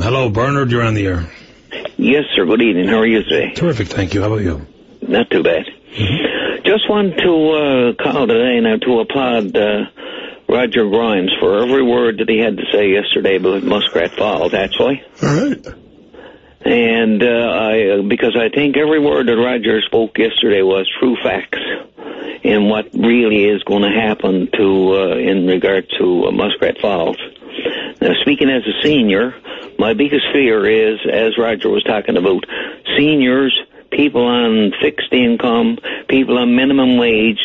Hello, Bernard, you're on the air. Yes, sir. Good evening. How are you today? Terrific, thank you. How about you? Not too bad. Just want to call today now to applaud Roger Grimes for every word that he had to say yesterday about Muskrat Falls, actually. All right. And because I think every word that Roger spoke yesterday was true facts in what really is going to happen to in regard to Muskrat Falls. Now, speaking as a senior, my biggest fear is, as Roger was talking about, seniors, people on fixed income, people on minimum wage,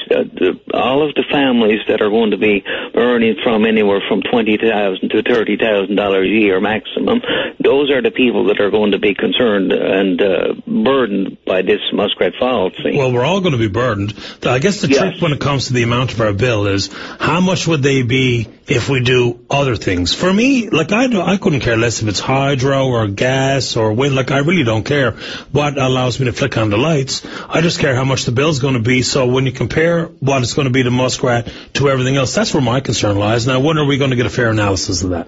all of the families that are going to be earning from anywhere from $20,000 to $30,000 a year maximum, those are the people that are going to be concerned and burdened by this Muskrat Falls thing. Well, we're all going to be burdened. I guess the trick when it comes to the amount of our bill is how much would they be if we do other things? For me, like I couldn't care less if it's hydro or gas or wind. Like I really don't care what allows me to flick on the lights. I just care how much the bill's going to be. So when you compare what it's going to be to Muskrat to everything else, that's where my concern lies. Now, when are we going to get a fair analysis of that?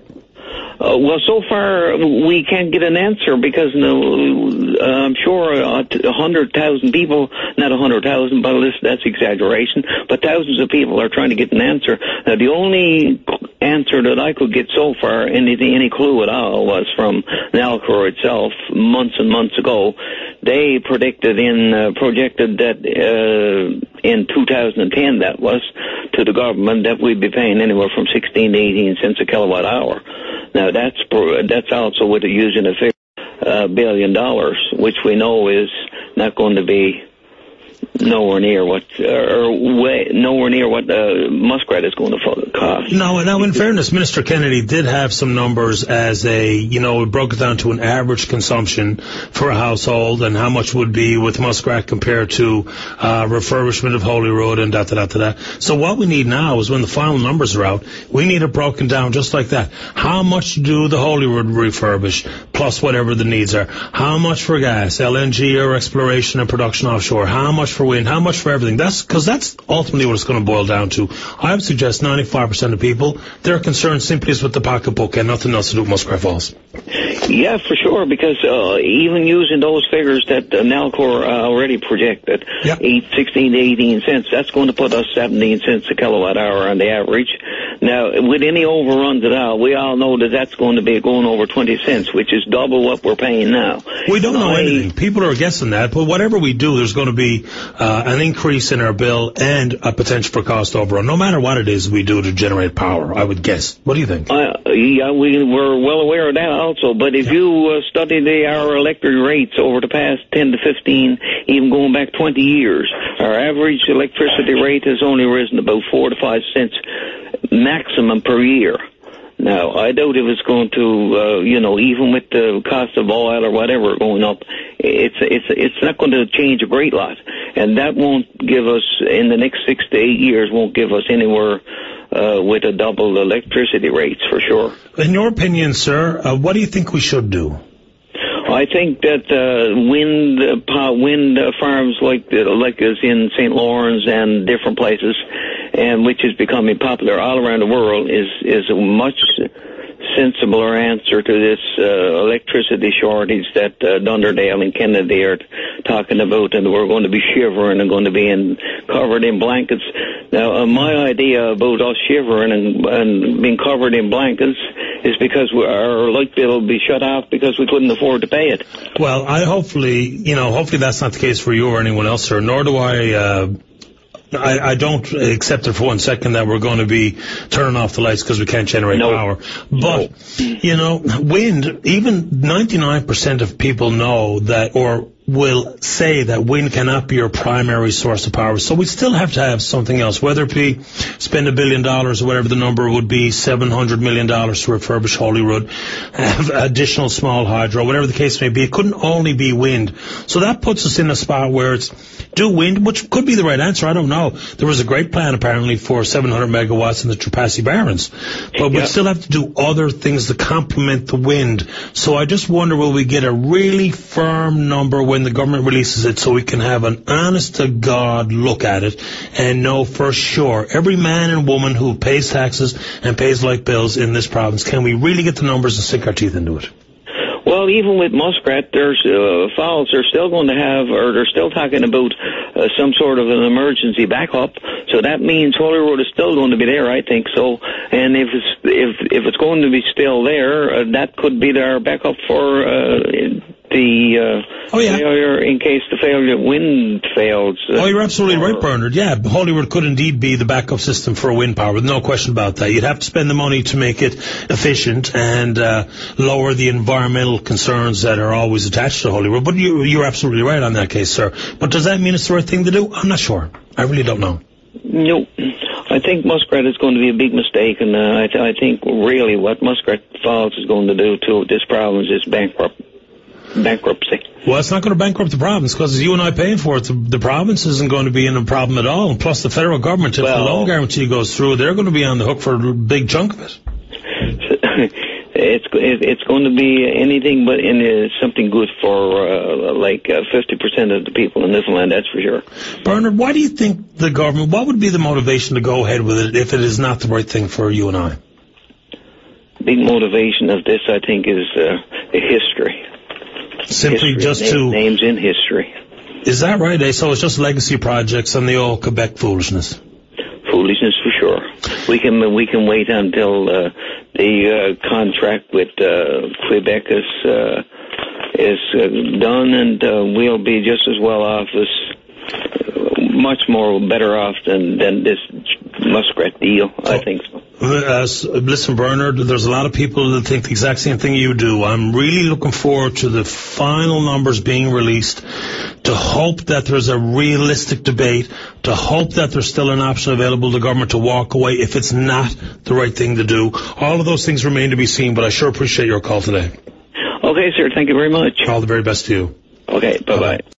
Well, so far we can't get an answer because I'm sure 100,000 people, not 100,000, but that's exaggeration, but thousands of people are trying to get an answer. Now, the only answer that I could get so far, any clue at all, was from Nalcor itself months and months ago. They projected that in 2010, that was, to the government that we'd be paying anywhere from 16 to 18 cents a kilowatt hour. Now, that's also with using a figure $1 billion, which we know is not going to be nowhere near what Muskrat is going to cost. Now, in fairness, Minister Kennedy did have some numbers as it broke it down to an average consumption for a household and how much would be with Muskrat compared to refurbishment of Holyrood and da-da-da-da-da. So what we need now is when the final numbers are out, we need it broken down just like that. How much do the Holyrood refurbish, plus whatever the needs are? How much for gas, LNG or exploration and production offshore? How much for wind? How much for everything? Because that's ultimately what it's going to boil down to. I would suggest 95% of people, their concern simply is with the pocketbook and nothing else to do with Muskrat Falls. Yeah, for sure, because even using those figures that Nalcor already projected, 16 to 18 cents, that's going to put us 17 cents a kilowatt hour on the average. Now, with any overruns at all, we all know that that's going to be going over 20 cents, which is double what we're paying now. We don't know anything. People are guessing that, but whatever we do, there's going to be an increase in our bill and a potential for cost overrun, no matter what it is we do to generate power, I would guess. What do you think? Yeah, we're well aware of that also, but if you study our electric rates over the past 10 to 15, even going back 20 years, our average electricity rate has only risen about 4 to 5 cents maximum per year. Now, I doubt if it's going to, even with the cost of oil or whatever going up, it's not going to change a great lot. And that won't give us, in the next 6 to 8 years, won't give us anywhere with a double electricity rates, for sure. In your opinion, sir, what do you think we should do? I think that wind farms like is in St. Lawrence and different places, and which is becoming popular all around the world, is a much sensibler answer to this electricity shortage that Dunderdale and Kennedy are talking about, and we're going to be shivering and going to be covered in blankets. Now, my idea about us shivering and being covered in blankets is because our light bill will be shut off because we couldn't afford to pay it. Well, hopefully that's not the case for you or anyone else, sir, nor do I don't accept it for 1 second that we're going to be turning off the lights because we can't generate power. But, wind, even 99% of people know that, or will say that wind cannot be your primary source of power. So we still have to have something else, whether it be spend $1 billion or whatever the number would be, $700 million to refurbish Holyrood, have additional small hydro, whatever the case may be. It couldn't only be wind. So that puts us in a spot where it's do wind, which could be the right answer. I don't know. There was a great plan apparently for 700 megawatts in the Trapassi Barrens, but we still have to do other things to complement the wind. So I just wonder, will we get a really firm number when the government releases it so we can have an honest-to-God look at it and know for sure every man and woman who pays taxes and pays light bills in this province, can we really get the numbers and sink our teeth into it? Well, even with Muskrat, there's fowls are still going to have, or they're still talking about some sort of an emergency backup. So that means Holyrood is still going to be there, I think so. And if it's going to be still there, that could be their backup for failure in case the wind fails. You're absolutely right, Bernard. Yeah, Holyrood could indeed be the backup system for wind power, with no question about that. You'd have to spend the money to make it efficient and lower the environmental concerns that are always attached to Holyrood. But you're absolutely right on that case, sir. But does that mean it's the right thing to do? I'm not sure. I really don't know. No. I think Muskrat is going to be a big mistake, and I think really what Muskrat Falls is going to do to this problem is bankruptcy. Well, it's not going to bankrupt the province, because you and I paying for it, the province isn't going to be in a problem at all. And plus, the federal government, if the loan guarantee goes through, they're going to be on the hook for a big chunk of it. It's going to be anything but something good for 50% of the people in this land, that's for sure. Bernard, why do you think the government, what would be the motivation to go ahead with it if it is not the right thing for you and I? Big motivation of this, I think, is history. Simply history. Just to... Names in history. Is that right, eh? So it's just legacy projects and the old Quebec foolishness? Foolishness, for sure. We can wait until the contract with Quebec is done, and we'll be just as well off much more better off than this Muskrat deal. I think so. Listen, Bernard, there's a lot of people that think the exact same thing you do. I'm really looking forward to the final numbers being released, to hope that there's a realistic debate, to hope that there's still an option available to the government to walk away if it's not the right thing to do. All of those things remain to be seen, but I sure appreciate your call today. Okay, sir. Thank you very much. All the very best to you. Okay, bye-bye.